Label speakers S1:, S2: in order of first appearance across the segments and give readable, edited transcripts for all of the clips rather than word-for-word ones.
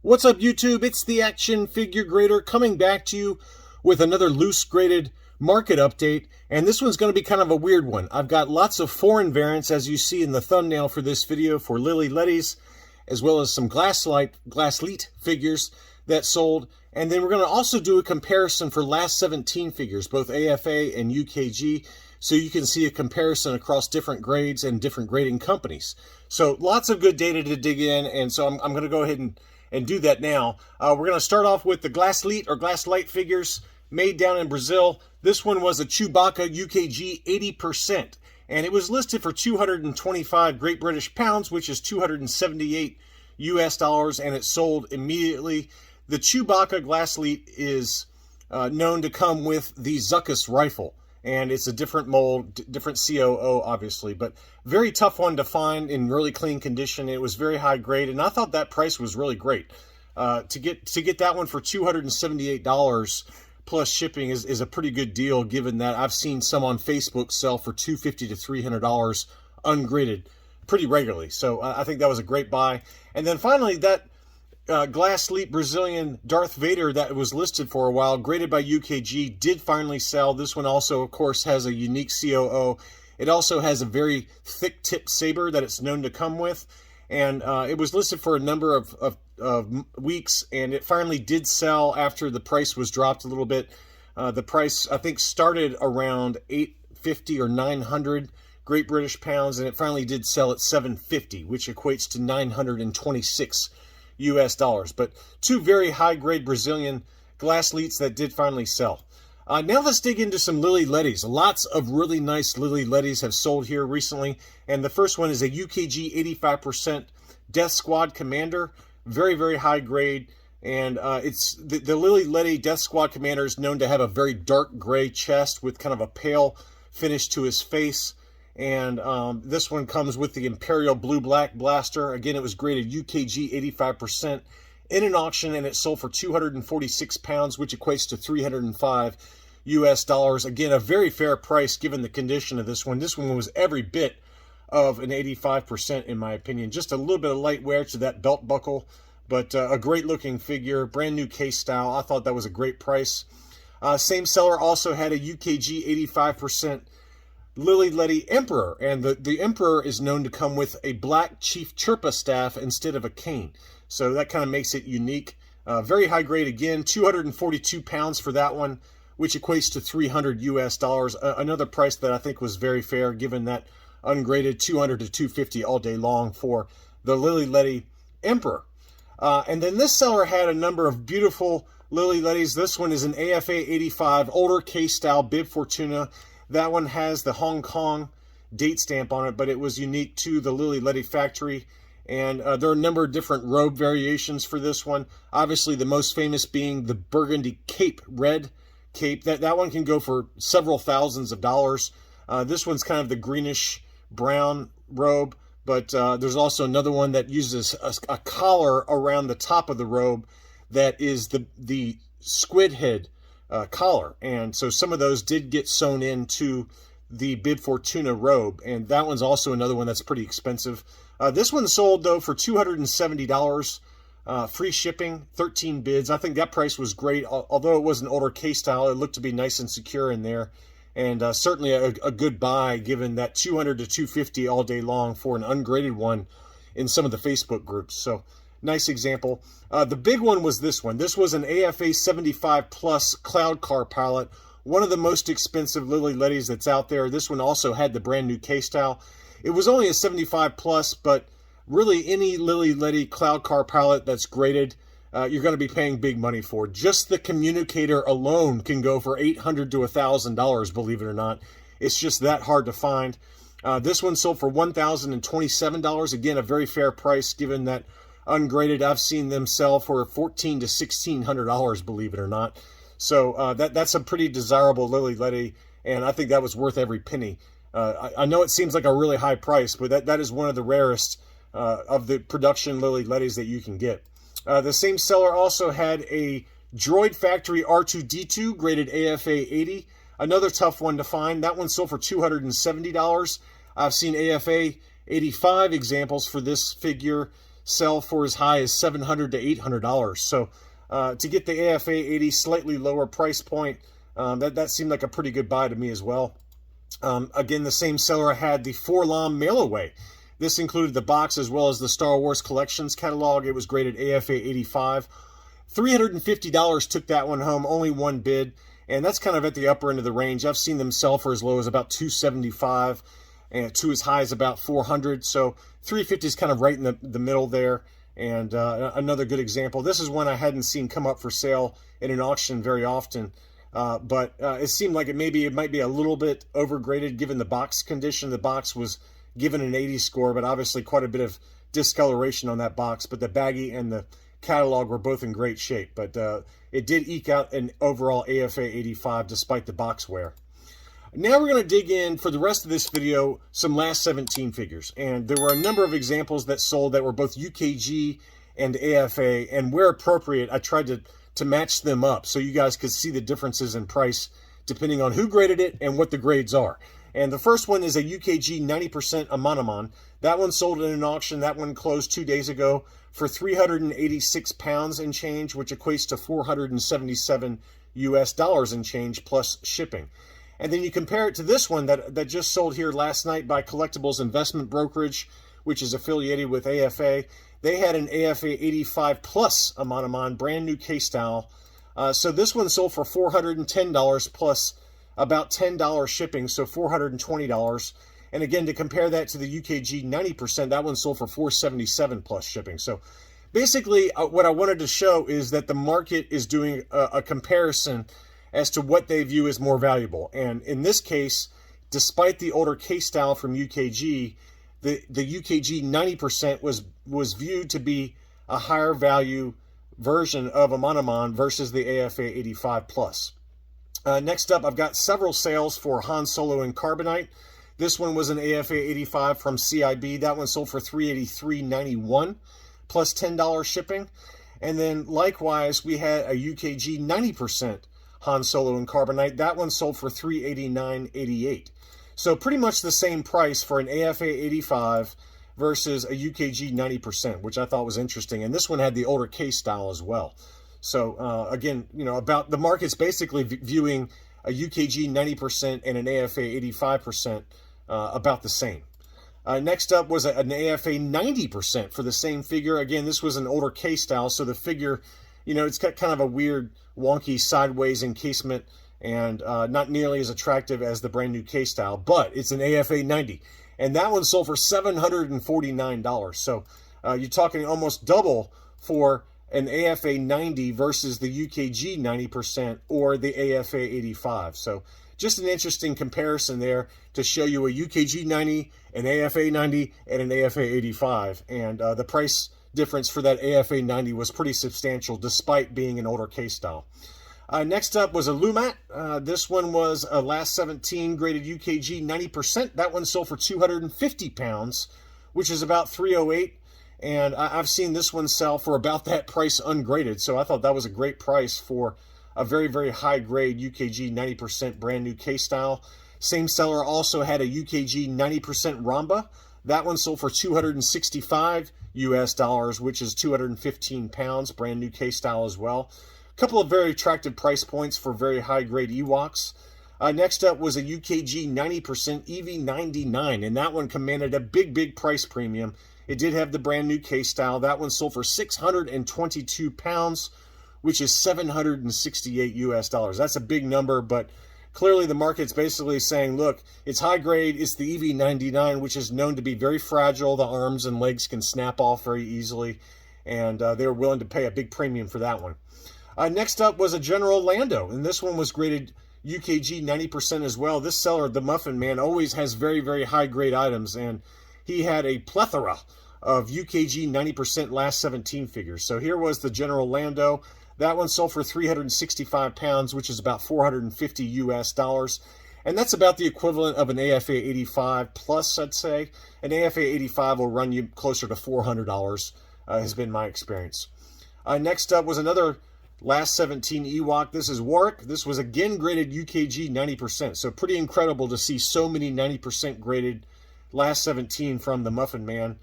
S1: What's up, YouTube? It's the Action Figure Grader coming back to you with another loose graded market update, and this one's going to be kind of a weird one. I've got lots of foreign variants, as you see in the thumbnail for this video, for Lili Ledy's, as well as some Glasslite figures that sold, and then we're going to also do a comparison for last 17 figures, both AFA and UKG, so you can see a comparison across different grades and different grading companies. So lots of good data to dig in, and so I'm going to go ahead and do that now. We're going to start off with the Glasslite or Glasslite figures made down in Brazil. This one was a Chewbacca UKG 80%, and it was listed for 225 Great British pounds, which is 278 US dollars, and it sold immediately. The Chewbacca Glasslite is known to come with the Zuckuss rifle, and it's a different mold, different COO, obviously, but very tough one to find in really clean condition. It was very high grade, and I thought that price was really great. To get that one for $278 plus shipping is a pretty good deal, given that I've seen some on Facebook sell for $250 to $300 ungraded pretty regularly. So I think that was a great buy. And then finally, that Glasslite Brazilian Darth Vader that was listed for a while, graded by UKG, did finally sell. This one also, of course, has a unique COO. It also has a very thick tip saber that it's known to come with, and it was listed for a number of weeks, and it finally did sell after the price was dropped a little bit. The price, I think, started around $850 or 900 Great British pounds, and it finally did sell at $750, which equates to 926 US dollars. But two very high-grade Brazilian Glasslites that did finally sell. Now let's dig into some Lili Ledy's. Lots of really nice Lili Ledy's have sold here recently, and the first one is a UKG 85% Death Squad Commander. Very, very high grade, and it's the Lili Ledy Death Squad Commander is known to have a very dark gray chest with kind of a pale finish to his face. And this one comes with the Imperial Blue-Black Blaster. Again, it was graded UKG 85% in an auction, and it sold for 246 pounds, which equates to 305 US dollars. Again, a very fair price given the condition of this one. This one was every bit of an 85% in my opinion. Just a little bit of light wear to that belt buckle, but a great looking figure, brand new case style. I thought that was a great price. Same seller also had a UKG 85% Lili Ledy Emperor, and the Emperor is known to come with a black Chief Chirpa staff instead of a cane, so that kind of makes it unique. Very high grade again, 242 pounds for that one, which equates to 300 US dollars. Another price that I think was very fair, given that ungraded 200 to 250 all day long for the Lili Ledy Emperor. And then this seller had a number of beautiful Lili Ledy's. This one is an AFA 85 older case style Bib Fortuna. That one has the Hong Kong date stamp on it, but it was unique to the Lili Ledy factory. And there are a number of different robe variations for this one. Obviously, the most famous being the burgundy cape, red cape. That one can go for several thousands of dollars. This one's kind of the greenish brown robe, but there's also another one that uses a collar around the top of the robe that is the squid head collar, and so some of those did get sewn into the Bib Fortuna robe, and that one's also another one that's pretty expensive. This one sold though for $270, free shipping, 13 bids. I think that price was great, although it was an older case style. It looked to be nice and secure in there, and certainly a good buy given that 200 to 250 all day long for an ungraded one in some of the Facebook groups. So nice example. The big one was this one. This was an AFA 75 plus cloud car pilot, one of the most expensive Lili Ledy's that's out there. This one also had the brand new case style. It was only a 75 plus, but really any Lili Ledy cloud car pilot that's graded, you're going to be paying big money for. Just the communicator alone can go for $800 to $1,000, believe it or not. It's just that hard to find. This one sold for $1,027. Again, a very fair price given that ungraded, I've seen them sell for $1,400 to $1,600, believe it or not. So that's a pretty desirable Lili Ledy, and I think that was worth every penny. I know it seems like a really high price, but that is one of the rarest of the production Lili Ledy's that you can get. The same seller also had a Droid Factory R2-D2 graded AFA 80. Another tough one to find. That one sold for $270. I've seen AFA 85 examples for this figure sell for as high as $700 to $800. So to get the AFA 80 slightly lower price point, that seemed like a pretty good buy to me as well. Again, the same seller had the Forlam mail-away. This included the box as well as the Star Wars Collections catalog. It was graded AFA 85. $350 took that one home, only one bid, and that's kind of at the upper end of the range. I've seen them sell for as low as about $275 and to as high as about $400. So $350 is kind of right in the middle there. And another good example. This is one I hadn't seen come up for sale in an auction very often. But it seemed like it might be a little bit overgraded given the box condition. The box was given an 80 score, but obviously quite a bit of discoloration on that box. But the baggie and the catalog were both in great shape. But it did eke out an overall AFA 85 despite the box wear. Now we're going to dig in for the rest of this video some last 17 figures. And there were a number of examples that sold that were both UKG and AFA. And where appropriate, I tried to match them up so you guys could see the differences in price depending on who graded it and what the grades are. And the first one is a UKG 90% Amanamon. That one sold in an auction. That one closed 2 days ago for 386 pounds and change, which equates to $477 US and change plus shipping. And then you compare it to this one that just sold here last night by Collectibles Investment Brokerage, which is affiliated with AFA. They had an AFA 85 plus Amanamon, brand new K-style. So this one sold for $410 plus about $10 shipping, so $420. And again, to compare that to the UKG 90%, that one sold for $477 plus shipping. So basically, what I wanted to show is that the market is doing a comparison as to what they view as more valuable. And in this case, despite the older K-style from UKG, the UKG 90% was viewed to be a higher value version of Amanamon versus the AFA 85 plus. Next up, I've got several sales for Han Solo and Carbonite. This one was an AFA 85 from CIB. That one sold for $383.91 plus $10 shipping. And then likewise, we had a UKG 90% Han Solo and Carbonite. That one sold for $389.88. So pretty much the same price for an AFA 85 versus a UKG 90%, which I thought was interesting. And this one had the older case style as well. So again, about the market's basically viewing a UKG 90% and an AFA 85% about the same. Next up was an AFA 90% for the same figure. Again, this was an older case style, so the figure, it's got kind of a weird, wonky sideways encasement and not nearly as attractive as the brand new case style, but it's an AFA 90. And that one sold for $749. So you're talking almost double for an AFA 90 versus the UKG 90% or the AFA 85. So just an interesting comparison there to show you a UKG 90, an AFA 90, and an AFA 85. And the price difference for that AFA 90 was pretty substantial despite being an older case style. Next up was a Lumat. This one was a last 17 graded UKG 90%. That one sold for 250 pounds, which is about $308. And I've seen this one sell for about that price ungraded. So I thought that was a great price for a very, very high grade UKG 90% brand new K-style. Same seller also had a UKG 90% Ramba. That one sold for $265 US, which is 215 pounds, brand new K-style as well. A couple of very attractive price points for very high grade Ewoks. Next up was a UKG 90% EV99, and that one commanded a big, big price premium. It did have the brand new K-style. That one sold for 622 pounds, which is $768 US. That's a big number, but clearly the market's basically saying, look, it's high grade, it's the EV99, which is known to be very fragile. The arms and legs can snap off very easily, and they're willing to pay a big premium for that one. Next up was a General Lando, and this one was graded UKG 90% as well. This seller, the Muffin Man, always has very, very high grade items, and he had a plethora of UKG 90% last 17 figures. So here was the General Lando. That one sold for 365 pounds, which is about $450 US. And that's about the equivalent of an AFA 85 plus, I'd say. An AFA 85 will run you closer to $400, has been my experience. Next up was another last 17 Ewok. This is Warwick. This was again graded UKG 90%. So pretty incredible to see so many 90% graded last 17 from the Muffin Man.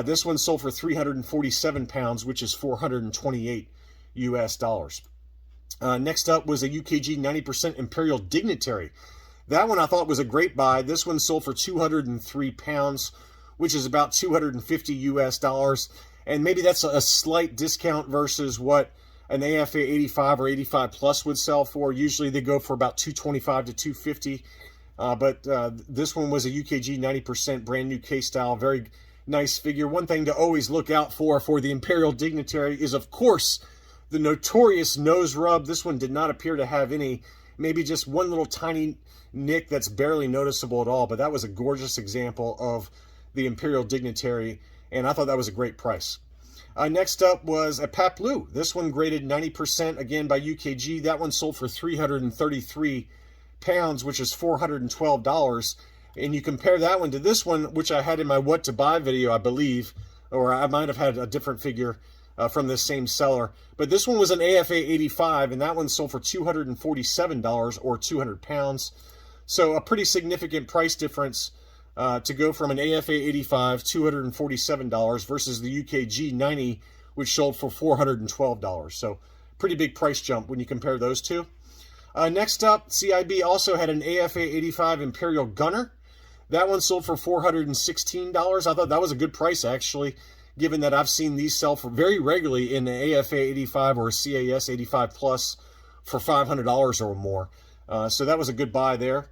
S1: This one sold for 347 pounds, which is 428 US dollars. Next up was a UKG 90% Imperial Dignitary. That one I thought was a great buy. This one sold for 203 pounds, which is about 250 US dollars. And maybe that's a slight discount versus what an AFA 85 or 85 plus would sell for. Usually they go for about 225 to 250. But this one was a UKG 90% brand new K-style, very nice figure. One thing to always look out for the Imperial Dignitary is, of course, the notorious nose rub. This one did not appear to have any, maybe just one little tiny nick that's barely noticeable at all, but that was a gorgeous example of the Imperial Dignitary, and I thought that was a great price. Next up was a Paplu. This one graded 90%, again by UKG. That one sold for 333 pounds, which is $412. And you compare that one to this one, which I had in my what to buy video, I believe, or I might have had a different figure from this same seller. But this one was an AFA 85, and that one sold for $247 or 200 pounds. So a pretty significant price difference to go from an AFA 85, $247 versus the UKG 90, which sold for $412. So pretty big price jump when you compare those two. Next up, CIB also had an AFA 85 Imperial Gunner. That one sold for $416. I thought that was a good price, actually, given that I've seen these sell for very regularly in the AFA 85 or CAS 85 plus for $500 or more. So that was a good buy there.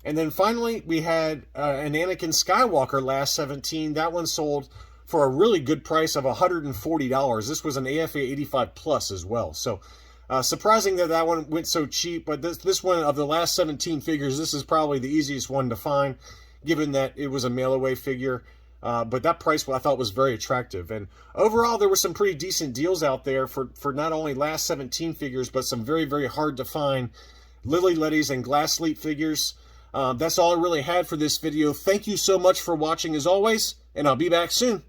S1: And then finally, we had an Anakin Skywalker last 17. That one sold for a really good price of $140. This was an AFA 85 plus as well. So surprising that that one went so cheap, but this one of the last 17 figures, this is probably the easiest one to find, given that it was a mail-away figure. But that price I thought was very attractive. And overall, there were some pretty decent deals out there for not only last 17 figures, but some very, very hard to find Lili Ledy's and Glasslite figures. That's all I really had for this video. Thank you so much for watching as always, and I'll be back soon.